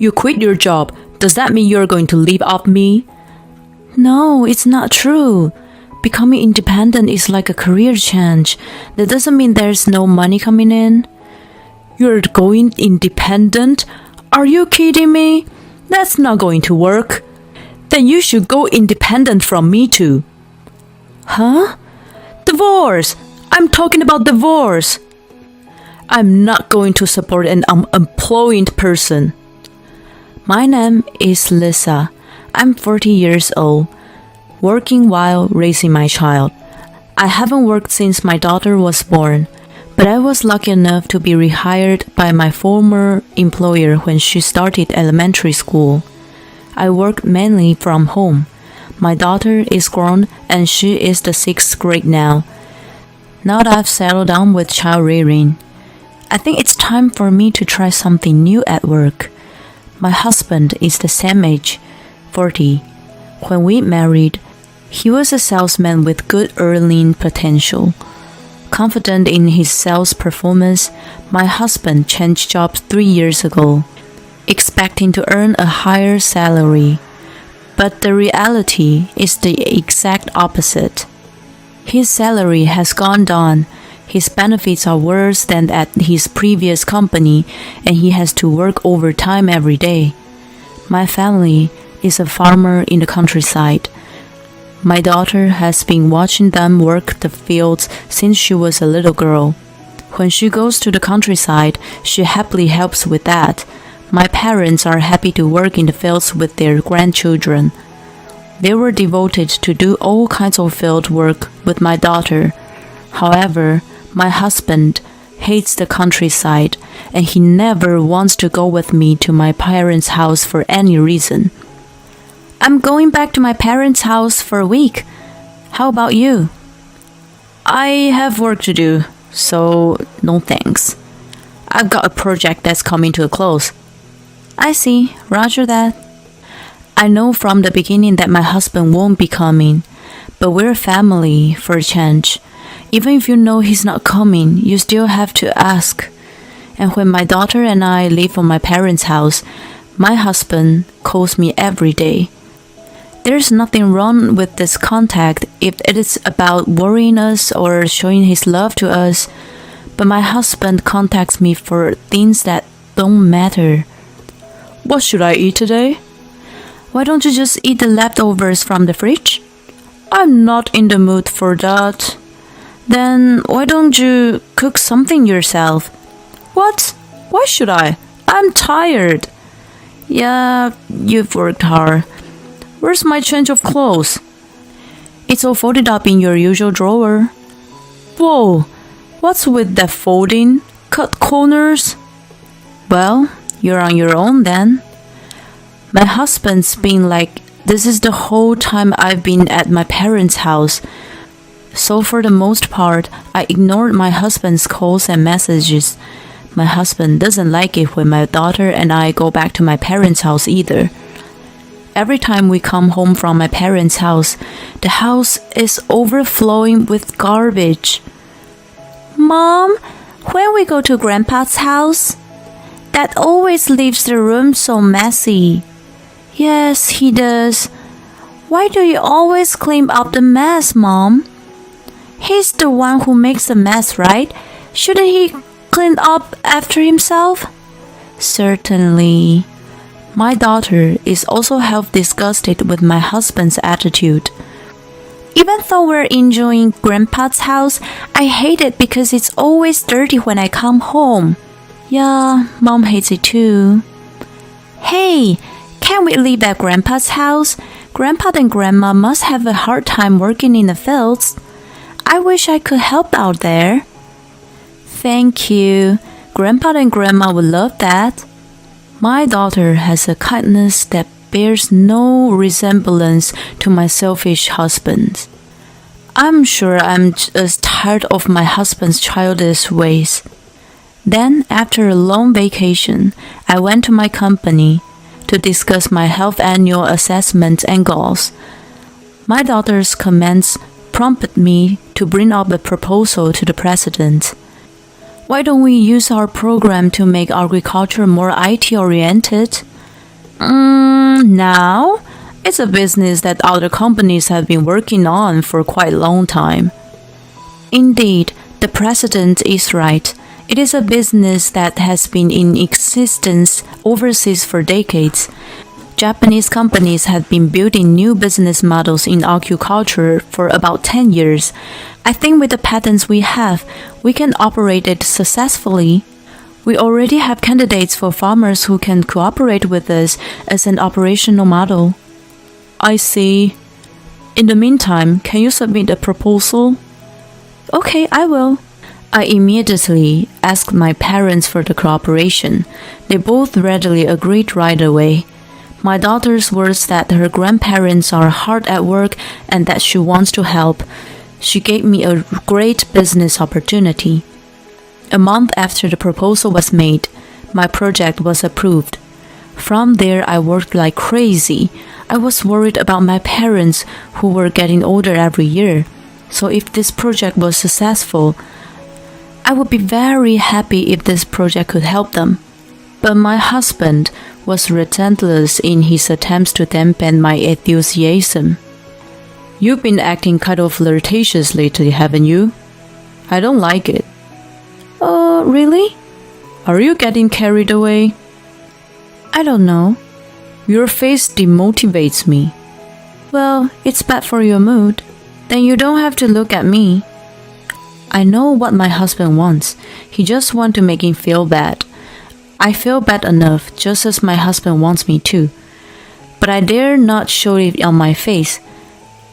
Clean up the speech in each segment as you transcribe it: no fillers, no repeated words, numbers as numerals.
You quit your job. Does that mean you're going to leave off me? No, it's not true. Becoming independent is like a career change. That doesn't mean there's no money coming in. You're going independent? Are you kidding me? That's not going to work. Then you should go independent from me too. Huh? Divorce! I'm talking about divorce. I'm not going to support an unemployed person. My name is Lisa. I'm 40 years old, working while raising my child. I haven't worked since my daughter was born, but I was lucky enough to be rehired by my former employer when she started elementary school. I work mainly from home. My daughter is grown and she is the 6th grade now. Now that I've settled down with child rearing, I think it's time for me to try something new at work. My husband is the same age, 40. When we married, he was a salesman with good earning potential. Confident in his sales performance, my husband changed jobs 3 years ago, expecting to earn a higher salary. But the reality is the exact opposite. His salary has gone down, his benefits are worse than at his previous company, and he has to work overtime every day. My family is a farmer in the countryside. My daughter has been watching them work the fields since she was a little girl. When she goes to the countryside, she happily helps with that. My parents are happy to work in the fields with their grandchildren. They were devoted to do all kinds of field work with my daughter. However, my husband hates the countryside, and he never wants to go with me to my parents' house for any reason. I'm going back to my parents' house for a week. How about you? I have work to do, so no thanks. I've got a project that's coming to a close. I see. Roger that. I know from the beginning that my husband won't be coming, but we're family for a change. Even if you know he's not coming, you still have to ask. And when my daughter and I live on my parents' house, my husband calls me every day. There's nothing wrong with this contact if it is about worrying us or showing his love to us, but my husband contacts me for things that don't matter. What should I eat today? Why don't you just eat the leftovers from the fridge? I'm not in the mood for that. Then why don't you cook something yourself? What? Why should I? I'm tired. Yeah, you've worked hard. Where's my change of clothes? It's all folded up in your usual drawer. Whoa, what's with that folding? Cut corners? Well, you're on your own then. My husband's been like this is the whole time I've been at my parents' house. So for the most part, I ignored my husband's calls and messages. My husband doesn't like it when my daughter and I go back to my parents' house either. Every time we come home from my parents' house, the house is overflowing with garbage. Mom, when we go to Grandpa's house, Dad always leaves the room so messy. Yes, he does. Why do you always clean up the mess, Mom? He's the one who makes the mess, right? Shouldn't he clean up after himself? Certainly. My daughter is also half disgusted with my husband's attitude. Even though we're enjoying Grandpa's house, I hate it because it's always dirty when I come home. Yeah, Mom hates it too. Hey, can't we live at Grandpa's house? Grandpa and Grandma must have a hard time working in the fields. I wish I could help out there. Thank you. Grandpa and Grandma would love that. My daughter has a kindness that bears no resemblance to my selfish husband. I'm sure I'm just tired of my husband's childish ways. Then, after a long vacation, I went to my company to discuss my health annual assessment and goals. My daughter's comments prompted me to bring up a proposal to the president. Why don't we use our program to make agriculture more IT-oriented? Now, it's a business that other companies have been working on for quite a long time. Indeed, the president is right. It is a business that has been in existence overseas for decades. Japanese companies have been building new business models in agriculture for about 10 years. I think with the patents we have, we can operate it successfully. We already have candidates for farmers who can cooperate with us as an operational model. I see. In the meantime, can you submit a proposal? Okay, I will. I immediately asked my parents for the cooperation. They both readily agreed right away. My daughter's words that her grandparents are hard at work and that she wants to help. She gave me a great business opportunity. A month after the proposal was made, my project was approved. From there, I worked like crazy. I was worried about my parents, who were getting older every year. So if this project was successful, I would be very happy if this project could help them. But my husband was relentless in his attempts to dampen my enthusiasm. You've been acting kind of flirtatious lately, haven't you? I don't like it. Oh, really? Are you getting carried away? I don't know. Your face demotivates me. Well, it's bad for your mood. Then you don't have to look at me. I know what my husband wants. He just wants to make him feel bad. I feel bad enough, just as my husband wants me to. But I dare not show it on my face.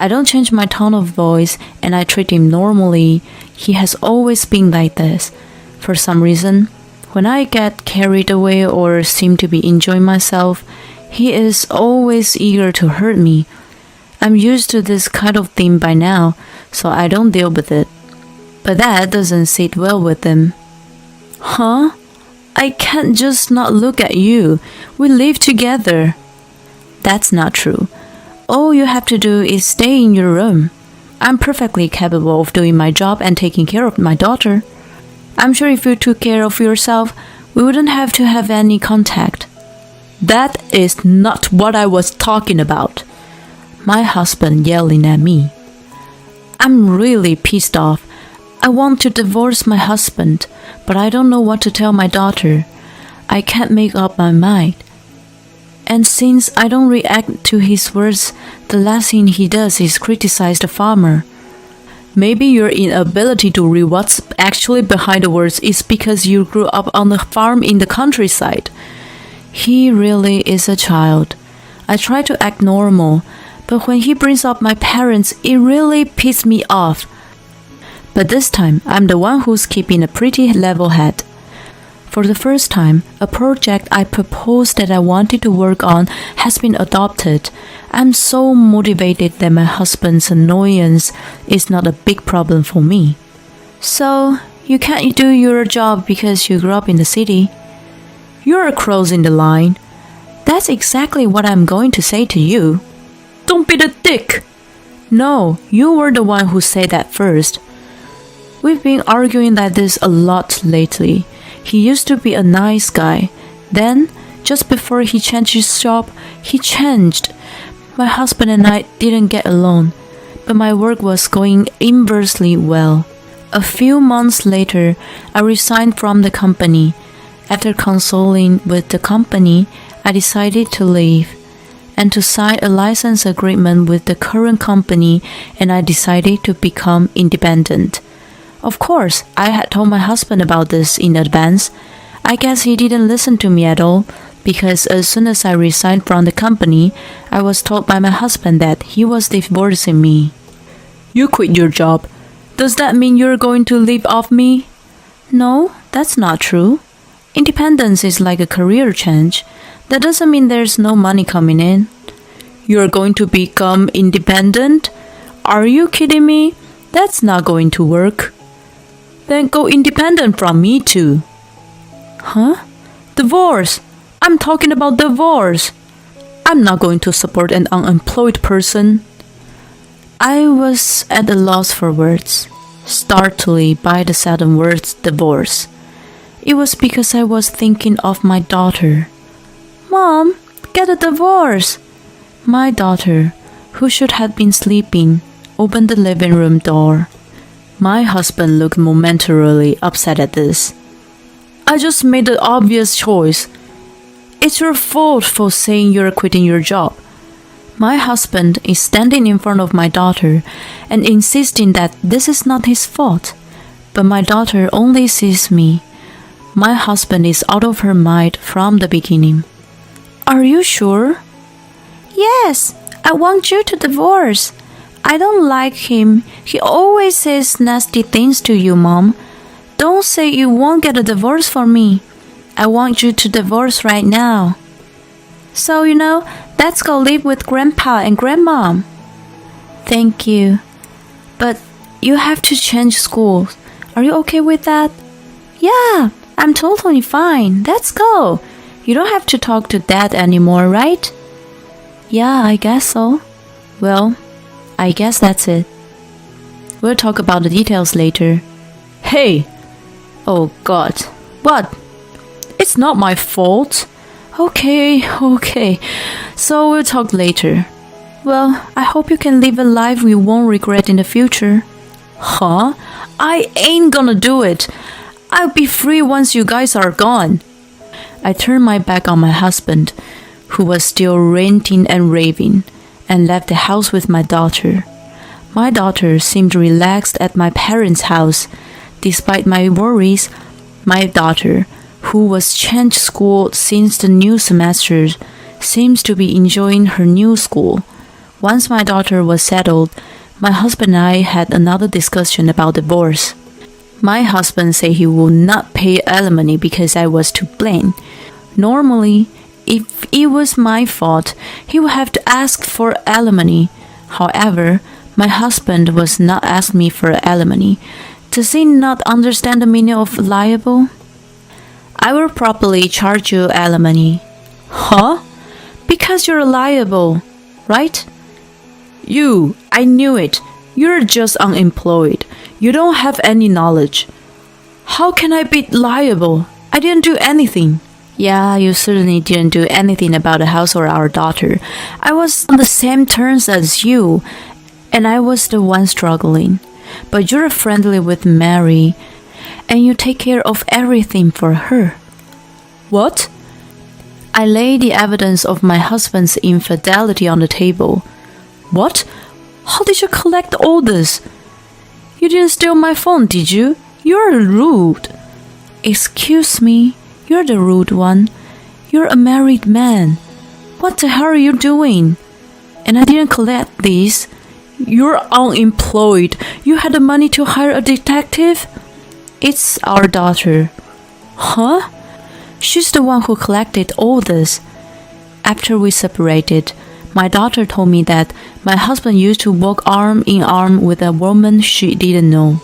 I don't change my tone of voice and I treat him normally. He has always been like this. For some reason, when I get carried away or seem to be enjoying myself, he is always eager to hurt me. I'm used to this kind of thing by now, so I don't deal with it. But that doesn't sit well with him. Huh? I can't just not look at you. We live together. That's not true. All you have to do is stay in your room. I'm perfectly capable of doing my job and taking care of my daughter. I'm sure if you took care of yourself, we wouldn't have to have any contact. That is not what I was talking about. My husband yelling at me. I'm really pissed off. I want to divorce my husband, but I don't know what to tell my daughter. I can't make up my mind. And since I don't react to his words, the last thing he does is criticize the farmer. Maybe your inability to read what's actually behind the words is because you grew up on a farm in the countryside. He really is a child. I try to act normal, but when he brings up my parents, it really pisses me off. But this time, I'm the one who's keeping a pretty level head. For the first time, a project I proposed that I wanted to work on has been adopted. I'm so motivated that my husband's annoyance is not a big problem for me. So, you can't do your job because you grew up in the city? You're crossing the line. That's exactly what I'm going to say to you. Don't be the dick. No, you were the one who said that first. We've been arguing like this a lot lately. He used to be a nice guy. Then, just before he changed his job, he changed. My husband and I didn't get along, but my work was going inversely well. A few months later, I resigned from the company. After consulting with the company, I decided to leave and to sign a license agreement with the current company, and I decided to become independent. Of course, I had told my husband about this in advance. I guess he didn't listen to me at all, because as soon as I resigned from the company, I was told by my husband that he was divorcing me. You quit your job. Does that mean you're going to live off me? No, that's not true. Independence is like a career change. That doesn't mean there's no money coming in. You're going to become independent? Are you kidding me? That's not going to work. Then go independent from me too. Huh? Divorce. I'm talking about divorce. I'm not going to support an unemployed person. I was at a loss for words, startled by the sudden words divorce. It was because I was thinking of my daughter. Mom, get a divorce. My daughter, who should have been sleeping, opened the living room door. My husband looked momentarily upset at this. I just made the obvious choice. It's your fault for saying you're quitting your job. My husband is standing in front of my daughter and insisting that this is not his fault. But my daughter only sees me. My husband is out of her mind from the beginning. Are you sure? Yes, I want you to divorce. I don't like him. He always says nasty things to you, Mom. Don't say you won't get a divorce for me. I want you to divorce right now. So, let's go live with Grandpa and Grandmom. Thank you. But you have to change schools. Are you okay with that? Yeah, I'm totally fine. Let's go. You don't have to talk to Dad anymore, right? Yeah, I guess so. Well, I guess that's it. We'll talk about the details later. Hey! Oh God. What? It's not my fault. Okay. So we'll talk later. Well, I hope you can live a life you won't regret in the future. Huh? I ain't gonna do it. I'll be free once you guys are gone. I turned my back on my husband, who was still ranting and raving, and left the house with my daughter. My daughter seemed relaxed at my parents' house. Despite my worries, my daughter, who was changed school since the new semester, seems to be enjoying her new school. Once my daughter was settled, my husband and I had another discussion about divorce. My husband said he would not pay alimony because I was to blame. Normally, if it was my fault, he would have to ask for alimony. However, my husband was not asking me for alimony. Does he not understand the meaning of liable? I will properly charge you alimony. Huh? Because you're liable, right? I knew it. You're just unemployed. You don't have any knowledge. How can I be liable? I didn't do anything. Yeah, you certainly didn't do anything about the house or our daughter. I was on the same terms as you, and I was the one struggling. But you're friendly with Mary, and you take care of everything for her. What? I laid the evidence of my husband's infidelity on the table. What? How did you collect all this? You didn't steal my phone, did you? You're rude. Excuse me, you're the rude one. You're a married man. What the hell are you doing? And I didn't collect these. You're unemployed. You had the money to hire a detective? It's our daughter. Huh? She's the one who collected all this. After we separated, my daughter told me that my husband used to walk arm in arm with a woman she didn't know,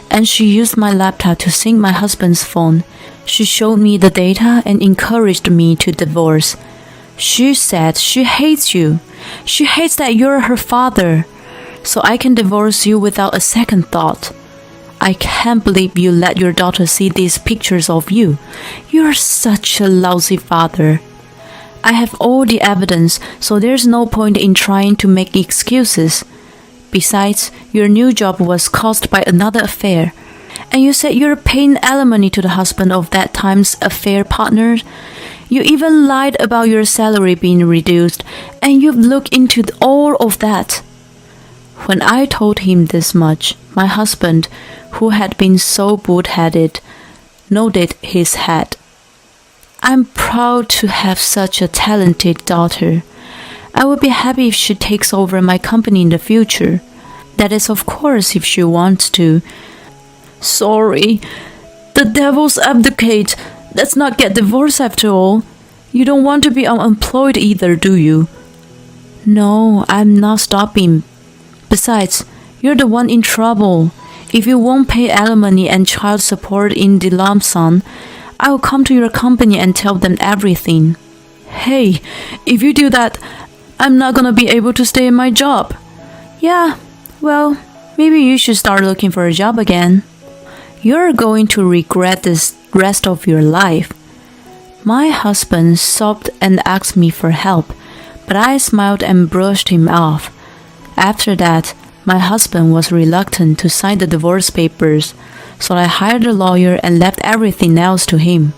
and she used my laptop to sync my husband's phone. She showed me the data and encouraged me to divorce. She said she hates you. She hates that you're her father. So I can divorce you without a second thought. I can't believe you let your daughter see these pictures of you. You're such a lousy father. I have all the evidence, so there's no point in trying to make excuses. Besides, your new job was caused by another affair. And you said you're paying alimony to the husband of that time's affair partner. You even lied about your salary being reduced, and you've looked into all of that. When I told him this much, my husband, who had been so bull-headed, nodded his head. I'm proud to have such a talented daughter. I would be happy if she takes over my company in the future. That is, of course, if she wants to. Sorry. The devil's advocate. Let's not get divorced after all. You don't want to be unemployed either, do you? No, I'm not stopping. Besides, you're the one in trouble. If you won't pay alimony and child support in the lump sum, I will come to your company and tell them everything. Hey, if you do that, I'm not gonna be able to stay in my job. Yeah, well, maybe you should start looking for a job again. You're going to regret this rest of your life. My husband sobbed and asked me for help, but I smiled and brushed him off. After that, my husband was reluctant to sign the divorce papers, so I hired a lawyer and left everything else to him.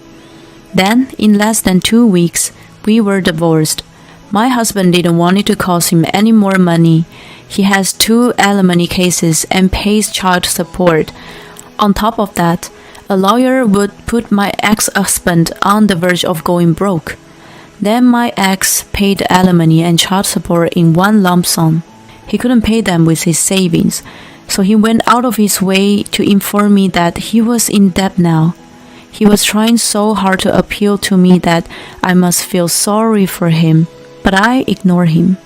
Then, in less than 2 weeks, we were divorced. My husband didn't want it to cost him any more money. He has 2 alimony cases and pays child support. On top of that, a lawyer would put my ex-husband on the verge of going broke. Then my ex paid alimony and child support in one lump sum. He couldn't pay them with his savings, so he went out of his way to inform me that he was in debt now. He was trying so hard to appeal to me that I must feel sorry for him, but I ignored him.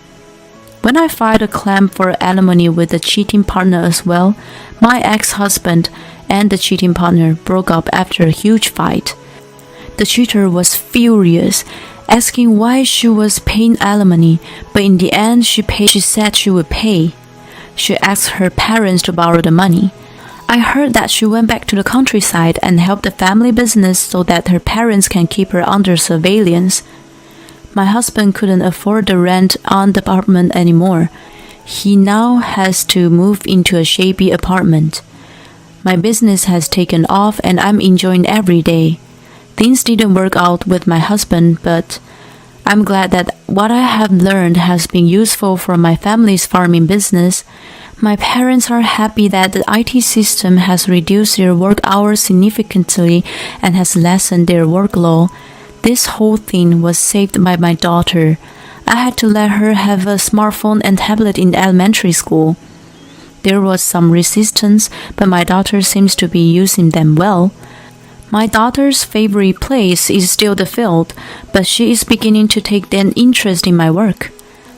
When I filed a claim for alimony with the cheating partner as well, my ex-husband and the cheating partner broke up after a huge fight. The cheater was furious, asking why she was paying alimony, but in the end she said she would pay. She asked her parents to borrow the money. I heard that she went back to the countryside and helped the family business so that her parents can keep her under surveillance. My husband couldn't afford the rent on the apartment anymore. He now has to move into a shabby apartment. My business has taken off and I'm enjoying every day. Things didn't work out with my husband, but I'm glad that what I have learned has been useful for my family's farming business. My parents are happy that the IT system has reduced their work hours significantly and has lessened their workload. This whole thing was saved by my daughter. I had to let her have a smartphone and tablet in elementary school. There was some resistance, but my daughter seems to be using them well. My daughter's favorite place is still the field, but she is beginning to take an interest in my work.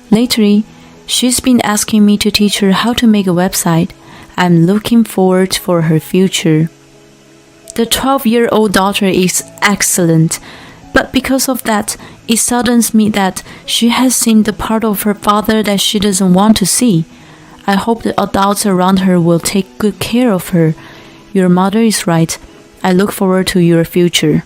Lately, she's been asking me to teach her how to make a website. I'm looking forward for her future. The 12-year-old daughter is excellent, but because of that, it saddens me that she has seen the part of her father that she doesn't want to see. I hope the adults around her will take good care of her. Your mother is right. I look forward to your future.